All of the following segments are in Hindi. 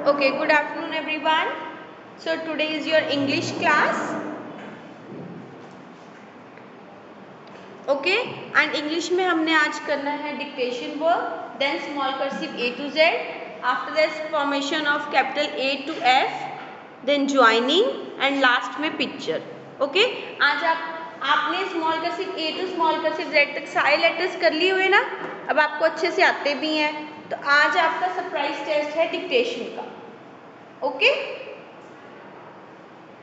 Okay, good afternoon everyone. So today is your English class. Okay, and English में हमने आज करना है dictation work, then small cursive A to Z, after that formation of capital A to F, then joining and last में picture. Okay, आज आपने small cursive A to small cursive Z तक सारे letters कर लिए हुए ना, अब आपको अच्छे से आते भी हैं, तो आज आपका सरप्राइज टेस्ट है dictation का. Okay,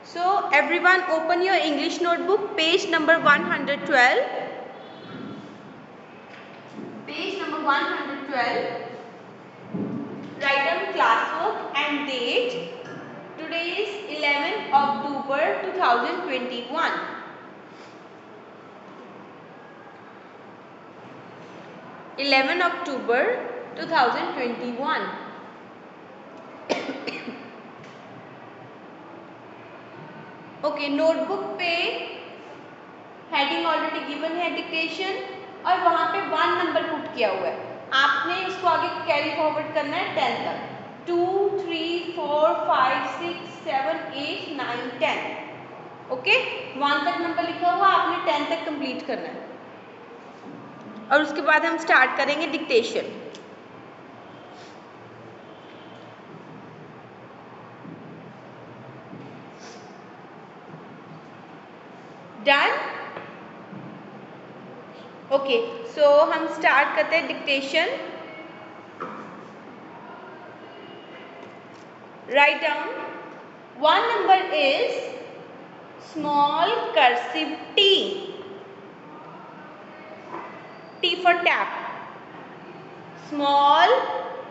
so everyone open your English notebook, page number 112. Page number 112. Write down classwork and date. Today is 11th October 2021. 11 October 2021. Okay, notebook पे हेडिंग ऑलरेडी गिवन है डिक्टेशन और वहाँ पे 1 नंबर पुट किया हुआ है. आपने इसको आगे कैरी फॉरवर्ड करना है 10 तक. 2, 3, 4, 5, 6, 7, 8, 9, 10. ओके, 1 तक नंबर लिखा हुआ, आपने 10 तक कंप्लीट करना है और उसके बाद हम स्टार्ट करेंगे डिक्टेशन. डन. ओके, सो हम स्टार्ट करते हैं dictation. Write down. 1 number is small cursive T. T for tap. Small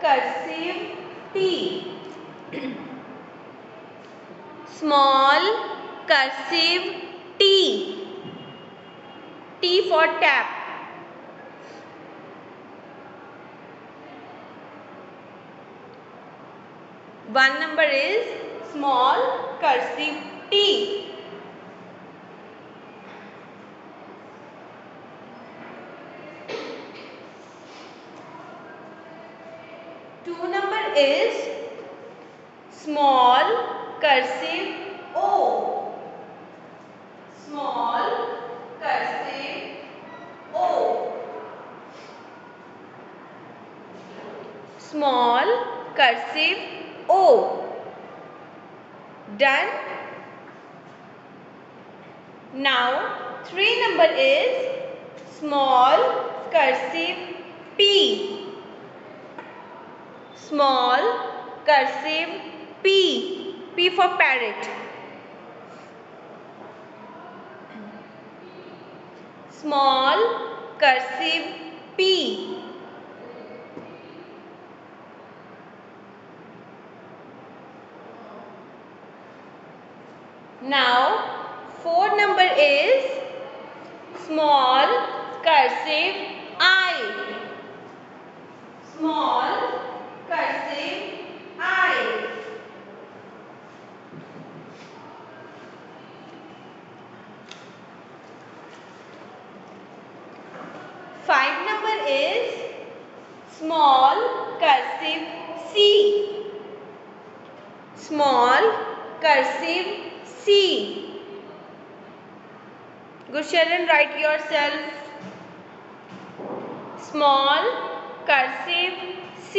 cursive T. Small cursive T. T for tap. One number is small cursive T. Two number is small cursive O. Small cursive O. Small cursive O. Done. Now 3 number is small cursive P. Small cursive P. P for parrot. Small cursive P. Now 4 number is small cursive I. Small cursive I. 5 number is small cursive C. Small cursive C. Gusharan, write yourself. Small cursive C.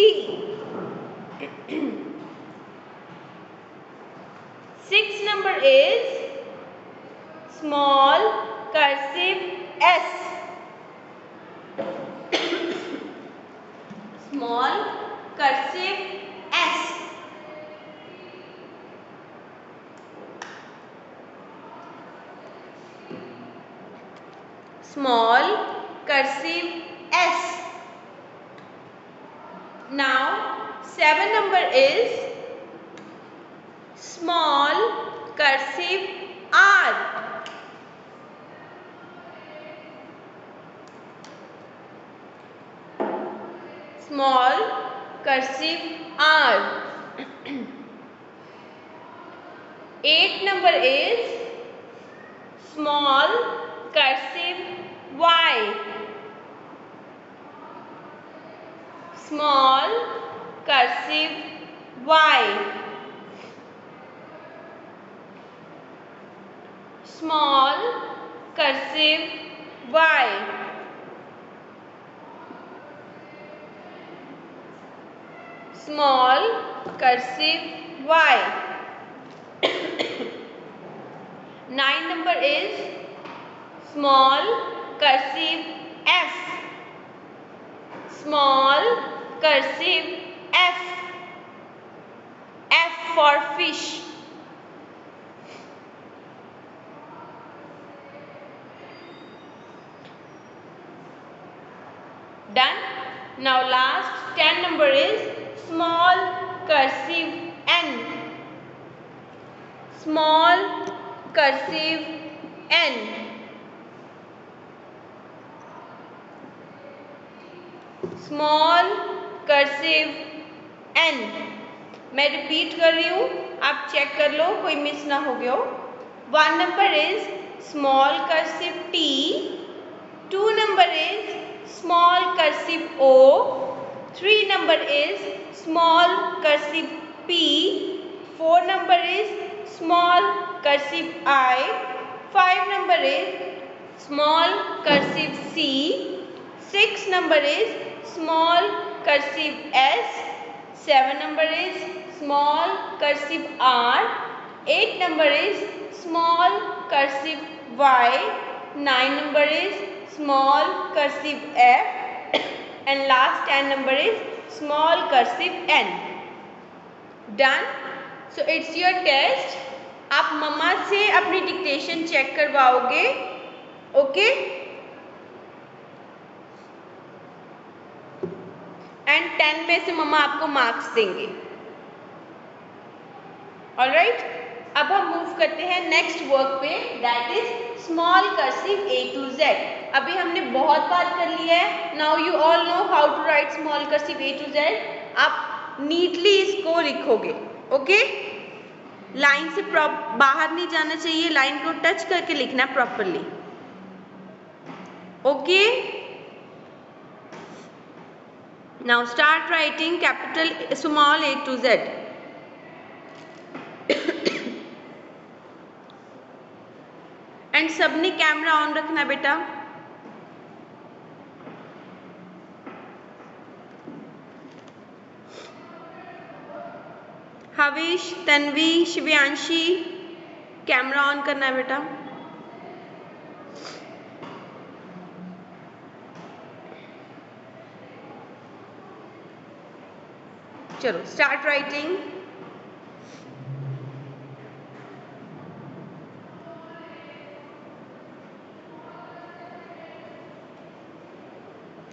6 number is small cursive S. Small cursive S. Small cursive S. Now 7 number is small cursive R. Small cursive R. 8 number is small cursive Y. Small cursive Y, small cursive Y, small cursive Y. 9 number is small cursive F, small cursive F, F for fish. Done. Now last 10 number is small cursive N, small cursive N, small cursive N. मैं रिपीट कर रही हूँ, आप चेक कर लो कोई मिस ना हो गया हो. 1 number is small cursive T, 2 number is small cursive O, 3 number is small cursive P, 4 number is small cursive I, 5 number is small cursive C, 6 number is small cursive S, 7 number is small cursive R, 8 number is small cursive Y, 9 number is small cursive F, and last 10 number is small cursive N. Done. So it's your test. आप मम्मा से अपनी डिक्टेशन चेक करवाओगे. ओके. एंड 10 में से मम्मा आपको मार्क्स देंगे. ऑलराइट. अब हम मूव करते हैं नेक्स्ट वर्क पे, that is small cursive A to Z. अभी हमने बहुत बात कर ली है. Now you all know how to write small cursive A to Z. आप नीटली इसको लिखोगे. ओके. लाइन से बाहर नहीं जाना चाहिए, लाइन को टच करके लिखना properly. Okay. Now start writing capital small A to Z. And सबने कैमरा ऑन रखना बेटा. हवीश, तन्वी, शिव्यांशी, कैमरा ऑन करना है बेटा. चलो start writing.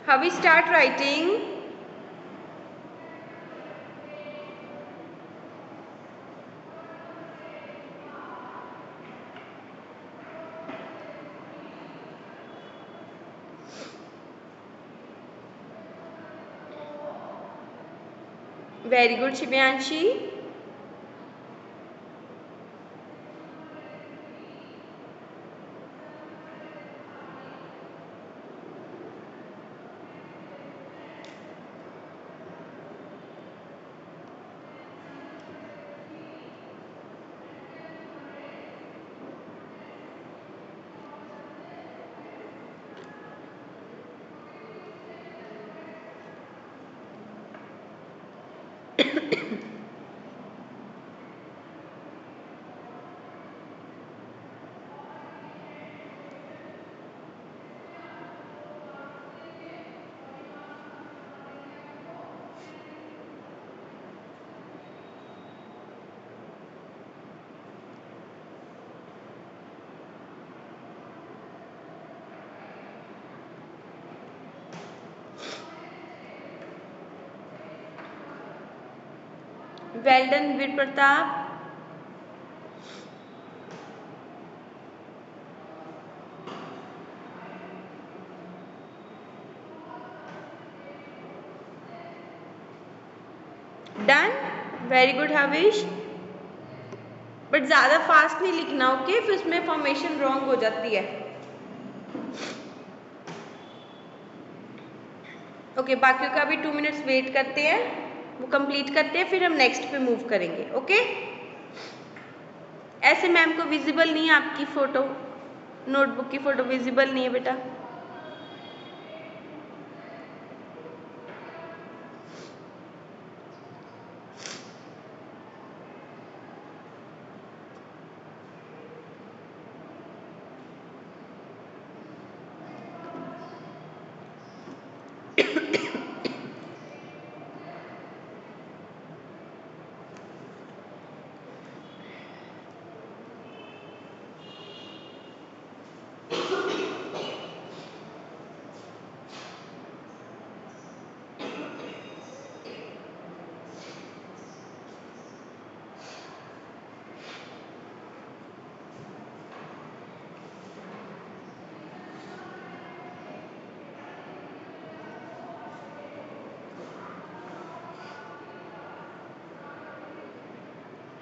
Havi start writing. Very good Shivyanshi. Well done Veer Pratap. Done. Very good Havish. But ज्यादा फास्ट नहीं लिखना. ओके. फिर उसमें फॉर्मेशन रॉन्ग हो जाती है. ओके. बाकी का भी 2 मिनट्स वेट करते हैं. वो कंप्लीट करते हैं, फिर हम नेक्स्ट पे मूव करेंगे। ओके, ऐसे मैम को विजिबल नहीं है आपकी फ़ोटो, नोटबुक की फ़ोटो विजिबल नहीं है बेटा।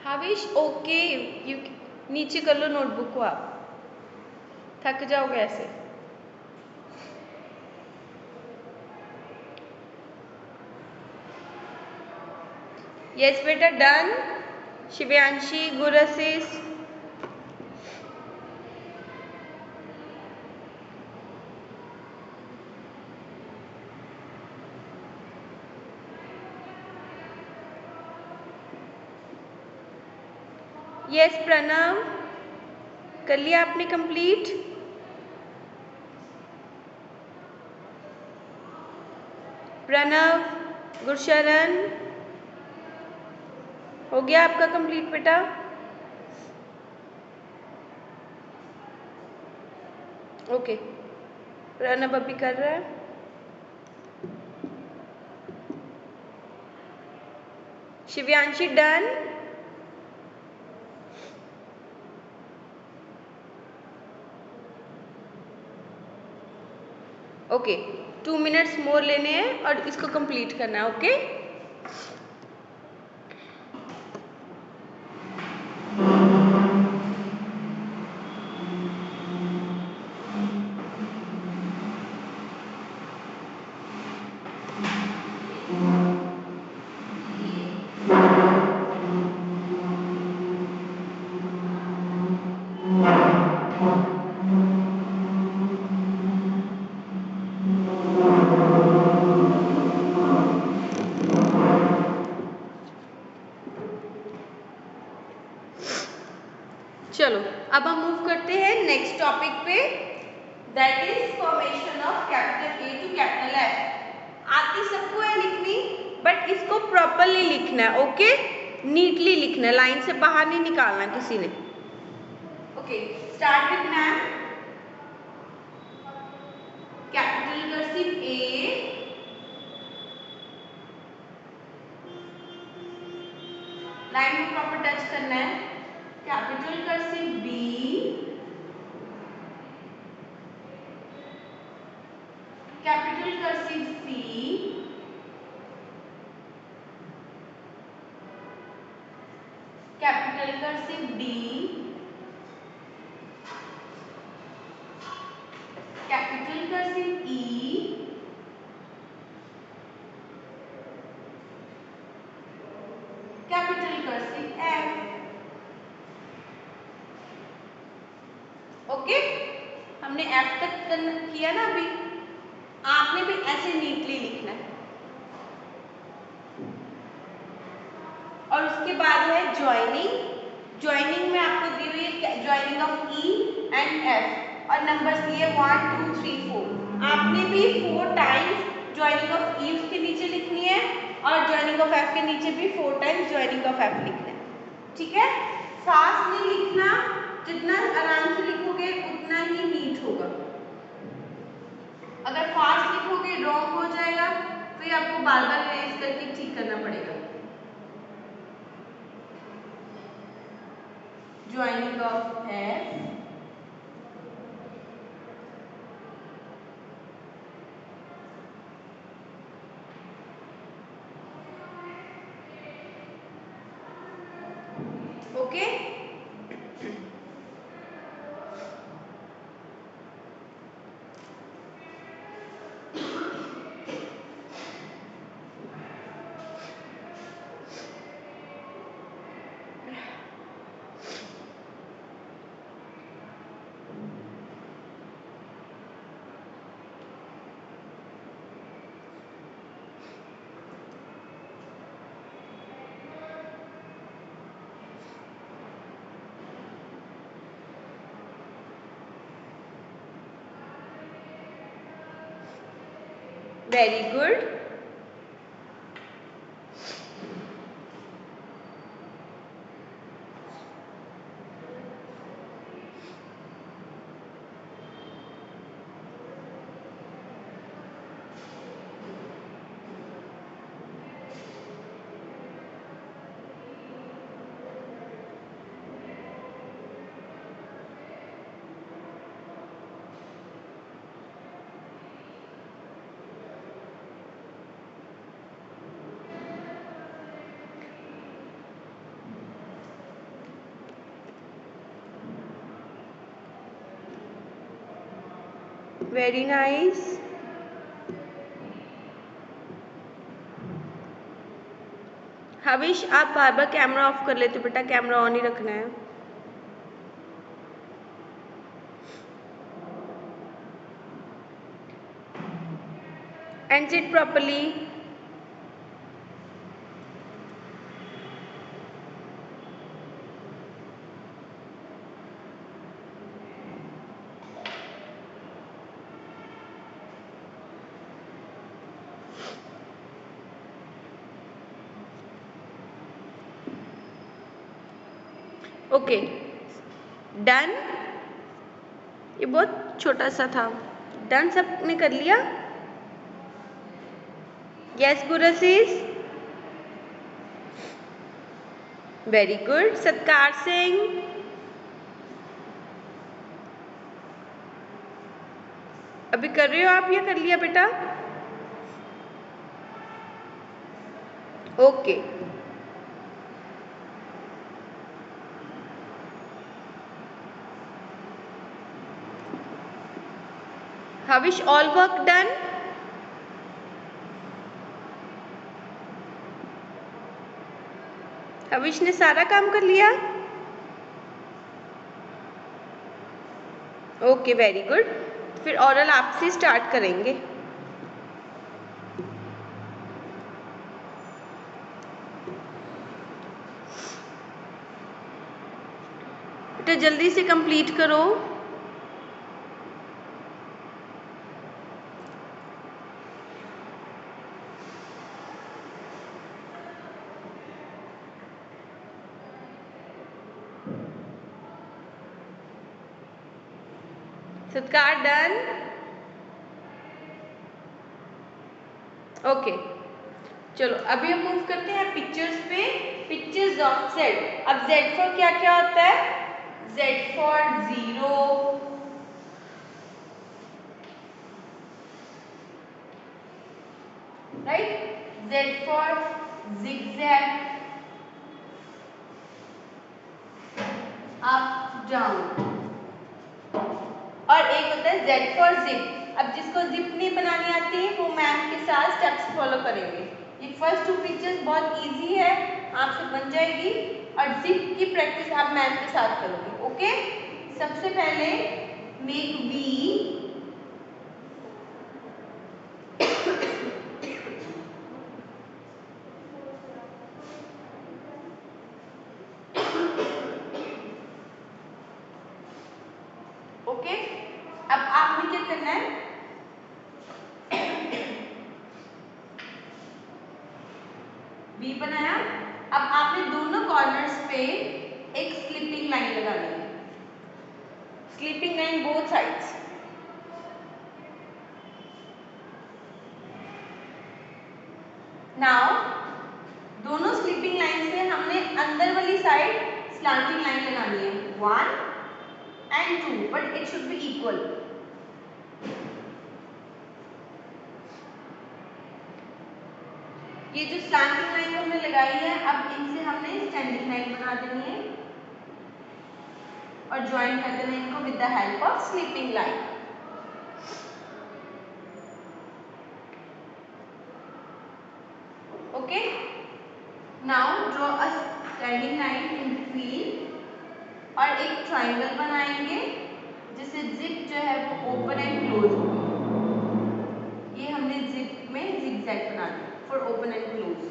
हाविश ओके, यू नीचे कर लो नोटबुक को, आप थक जाओगे ऐसे। यस बेटा, डन। शिव्यांशी, गुरसिस, यस प्रणव, कर लिया आपने कंप्लीट? प्रणव, गुरशरण, हो गया आपका कंप्लीट बेटा? ओके, प्रणव अभी कर रहा है। Shivyanshi done. Okay, 2 minutes more लेने हैं और इसको कंप्लीट करना है। ओके, चलो अब हम मूव करते हैं नेक्स्ट टॉपिक पे, that is formation of capital A to capital F. आती सबको है लिखनी, बट इसको प्रॉपरली लिखना है। ओके, नीटली लिखना है, लाइन से बाहर नहीं निकालना किसी ने। Okay, start with ma'am. Capital cursive A, line में प्रॉपर टच करना है। Capital cursive B, capital cursive C, capital cursive D, capital cursive E, capital cursive F. Okay, हमने एफ तक किया ना अभी, आपने भी ऐसे नीटली लिखना है। और उसके बाद है ज्वाइनिंग। ज्वाइनिंग में आपको दी हुई है joining of E and F, और नंबर्स दिए 1 2 3 4। आपने भी 4 टाइम्स ज्वाइनिंग ऑफ ई उसके नीचे लिखनी है, और ज्वाइनिंग ऑफ एफ के नीचे भी 4 टाइम्स ज्वाइनिंग ऑफ एफ लिखना है। ठीक है, फास्ट नहीं लिखना, जितना आराम से लिखोगे उतना ही नीट होगा। अगर फास्ट लिखोगे रॉन्ग हो जाएगा, तो ये आपको बार बार इरेज करके ठीक करना पड़ेगा। Joining of F, okay. Very good. Very nice. Havish आप बार बार कैमरा ऑफ कर लेते हो बेटा, कैमरा ऑन ही रखना है। And sit properly. Okay done. ये बहुत छोटा सा था। डन सबने कर लिया? Yes Gursees, very good. सत्कार सिंह, अभी कर रहे हो आप या कर लिया बेटा? Okay Havish all work done? Havish ने सारा काम कर लिया? Okay very good. फिर ऑरल आपसे स्टार्ट करेंगे। बेटा जल्दी से कंप्लीट करो। सत्कार डन? ओके चलो अभी हम मूव करते हैं पिक्चर्स पे। Pictures of Z. अब जेड फॉर क्या क्या होता है? Z for 0, right, Z for zigzag, up down, और एक होता है जेड फॉर जिप। अब जिसको जिप नहीं बनानी आती है वो मैम के साथ स्टेप्स फॉलो करेंगे। ये फर्स्ट 2 पिक्चर्स बहुत इजी है, आपसे बन जाएगी, और जिप की प्रैक्टिस आप मैम के साथ करोगे। ओके सबसे पहले मेक वी, ओके अब आपने क्या करना है, वी बनाया। अब आपने दोनों कॉर्नर्स पे एक स्लिपिंग लाइन लगानी है, slipping line both sides. Now दोनों स्लिपिंग लाइन से हमने अंदर वाली साइड स्लैंटिंग लाइन लगानी है, 1 and 2, but it should be equal. ये जो स्लैंटिंग लाइन हमने लगाई है, अब इनसे हमने स्टैंडिंग लाइन बना देनी है और ज्वाइन कर देना इनको with the help of slipping line. Okay now draw a standing line in between और एक ट्राइंगल बनाएंगे जिससे जिप जो है वो ओपन एंड क्लोज होगी। ये हमने जिप में जिगजैग बना दिया for open and close.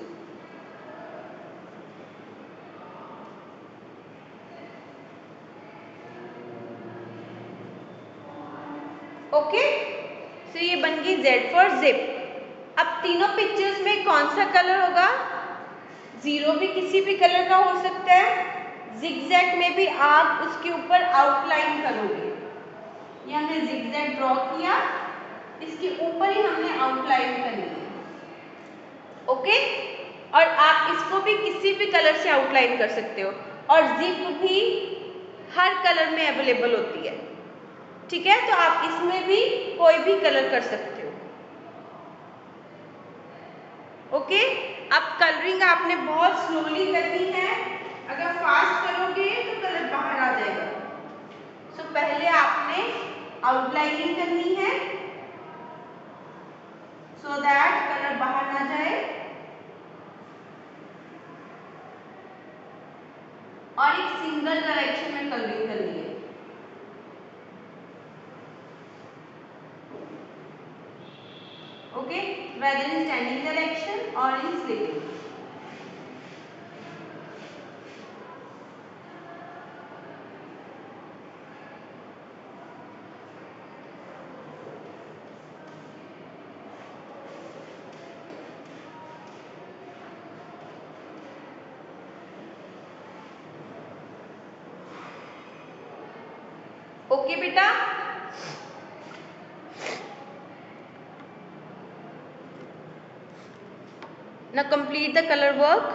Okay so ये बन गई जेड फॉर जिप। अब तीनों पिक्चर्स में कौन सा कलर होगा? जीरो भी किसी भी कलर का हो सकता है, जिगजैग में भी आप उसके ऊपर आउटलाइन करोगे। ये हमने जिगजैग ड्रॉ किया, इसके ऊपर ही हमने आउटलाइन करनी है। ओके, और आप इसको भी किसी भी कलर से आउटलाइन कर सकते हो, और जिप भी हर कलर में अवेलेबल होती है। ठीक है, तो आप इसमें भी कोई भी कलर कर सकते हो। ओके, अब कलरिंग आपने बहुत स्लोली करनी है, अगर फास्ट करोगे तो कलर बाहर आ जाएगा। सो पहले आपने आउटलाइनिंग करनी है सो दैट कलर बाहर ना जाए, और एक सिंगल डायरेक्शन में कलरिंग करनी है। Okay, whether in standing direction or in sleeping. Okay बेटा, now complete the color work.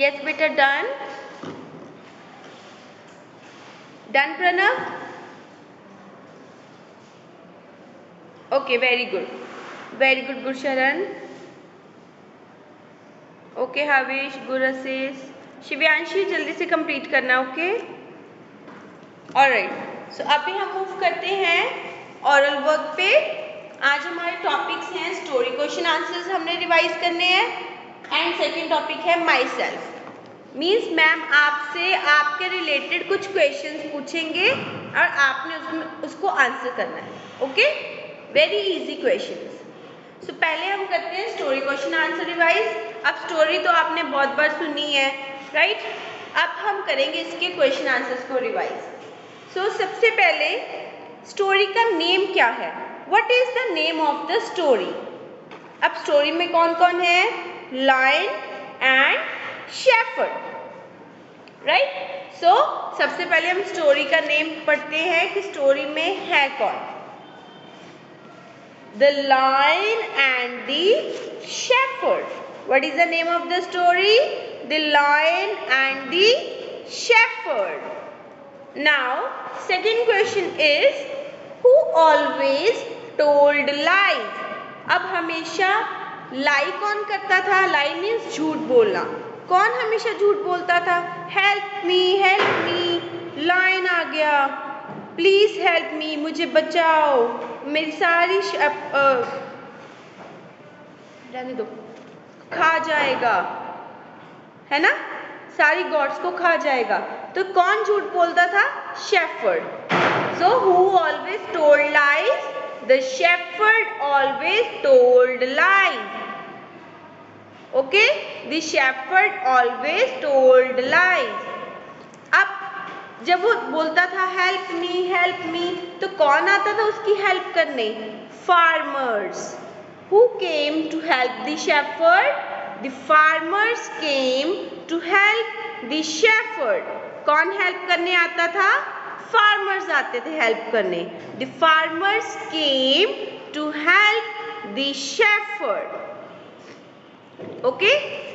Yes beta, done. Done Pranav? Okay, very good. Very good Gursharan. Okay Havish, Gurses, Shivyanshi जल्दी से कंप्लीट करना। Okay, alright. सो अभी हम मूव करते हैं ऑरल वर्क पे। आज हमारे टॉपिक्स हैं स्टोरी क्वेश्चन आंसर्स हमने रिवाइज करने हैं, एंड सेकंड टॉपिक है माई सेल्फ। मीन्स मैम आपसे आपके रिलेटेड कुछ क्वेश्चंस पूछेंगे और आपने उसको आंसर करना है। Okay, very easy questions. So पहले हम करते हैं स्टोरी क्वेश्चन आंसर रिवाइज। अब स्टोरी तो आपने बहुत बार सुनी है, राइट? अब हम करेंगे इसके क्वेश्चन आंसर्स को रिवाइज। सो सबसे पहले स्टोरी का नेम क्या है? What is the name of the story? अब स्टोरी में कौन कौन है? Lion and shepherd, right? So सबसे पहले हम स्टोरी का नेम पढ़ते हैं कि स्टोरी में है कौन। The Lion and the Shepherd. What is the name of the story? The Lion and the Shepherd. Now, second question is, who always told lies? अब हमेशा लाई कौन करता था? लाई मीन्स झूठ बोलना। कौन हमेशा झूठ बोलता था? हेल्प मी, लायन आ गया, प्लीज हेल्प मी, मुझे बचाओ, मेरी सारी जाने दो, खा जाएगा, है ना, सारी गॉड्स को खा जाएगा। तो कौन झूठ बोलता था? Shepherd. So who always told lies? The shepherd always told lies. Okay, the shepherd always told lies. अब जब वो बोलता था हेल्प मी, तो कौन आता था उसकी हेल्प करने? Farmers. Who came to help the shepherd? The farmers came to help the shepherd. कौन हेल्प करने आता था? फार्मर्स आते थे हेल्प करने। The farmers came to help the shepherd. Okay,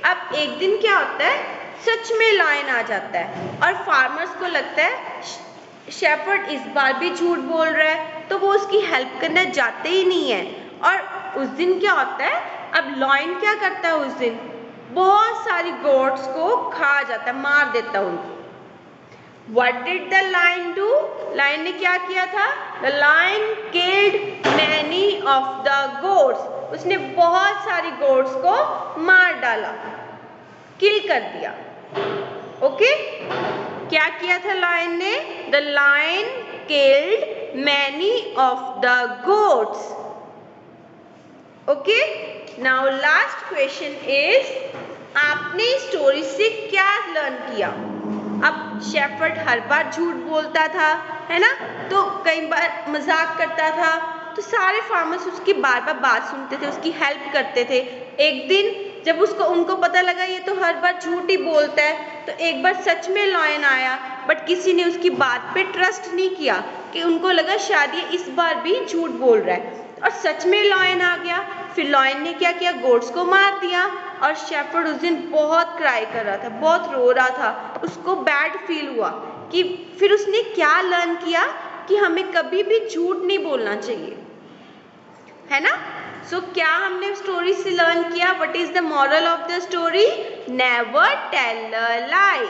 अब एक दिन क्या होता है, सच में लायन आ जाता है और फार्मर्स को लगता है शेफर्ड इस बार भी झूठ बोल रहा है, तो वो उसकी हेल्प करने जाते ही नहीं है। और उस दिन क्या होता है, अब लायन क्या करता है उस दिन, बहुत सारी गोट्स को खा जाता है, मार देता है उनको। What did the lion do? Lion ने क्या किया था? The lion killed many of the goats. उसने बहुत सारी गोट्स को मार डाला, किल कर दिया। ओके, क्या किया था लायन ने? The lion killed many of the goats. Okay, now last question is, आपने स्टोरी से क्या लर्न किया? अब शेफर्ड हर बार झूठ बोलता था, है ना, तो कई बार मजाक करता था, तो सारे फार्मर्स उसकी बार बार बात सुनते थे, उसकी हेल्प करते थे। एक दिन जब उनको पता लगा ये तो हर बार झूठ ही बोलता है, तो एक बार सच में लायन आया, बट किसी ने उसकी बात पे ट्रस्ट नहीं किया, कि उनको लगा शायद ये इस बार भी झूठ बोल रहा है, और सच में लायन आ गया। फिर लायन ने क्या किया, गोट्स को मार दिया। और शेफर्ड उस दिन बहुत क्राई कर रहा था, बहुत रो रहा था, उसको बैड फील हुआ। कि फिर उसने क्या लर्न किया कि हमें कभी भी झूठ नहीं बोलना चाहिए, है ना। सो क्या हमने स्टोरी से लर्न किया? What is the moral of the story? Never tell a lie.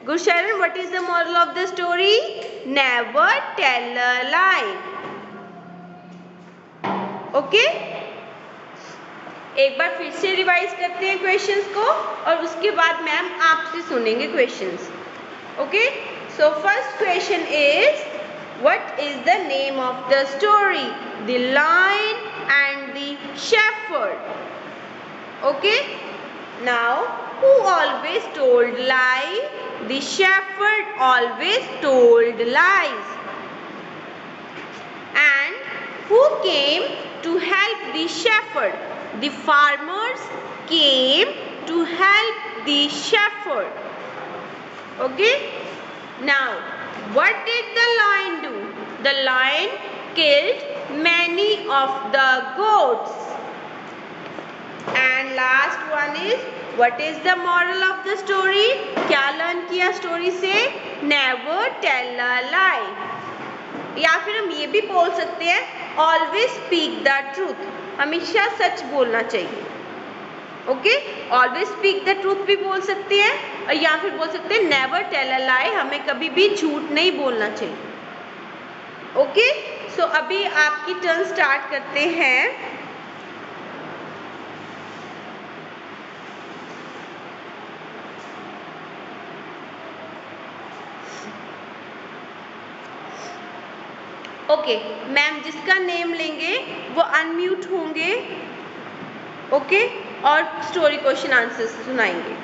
Good Sharan, what is the moral of the story? Never tell a lie. Okay, एक बार फिर से रिवाइज करते हैं क्वेश्चंस को, और उसके बाद मैम आपसे सुनेंगे questions. Okay, so first question is, what is the name of the story? The lion and the shepherd. Okay, now who always told lie? The shepherd always told lies. And who came to help the shepherd? The farmers came to help the shepherd. Okay, now what did the lion do? The lion killed many of the goats. And last one is, what is the moral of the story? क्या लर्न किया स्टोरी से? Never tell a lie. या फिर हम ये भी बोल सकते हैं, always speak the truth. हमेशा सच बोलना चाहिए। Okay, always speak the truth भी बोल सकते हैं, और या फिर बोल सकते हैं never tell a lie, हमें कभी भी झूठ नहीं बोलना चाहिए। ओके, सो अभी आपकी टर्न स्टार्ट करते हैं। ओके, मैम जिसका नेम लेंगे वो अनम्यूट होंगे, ओके, और स्टोरी क्वेश्चन आंसर सुनाएंगे।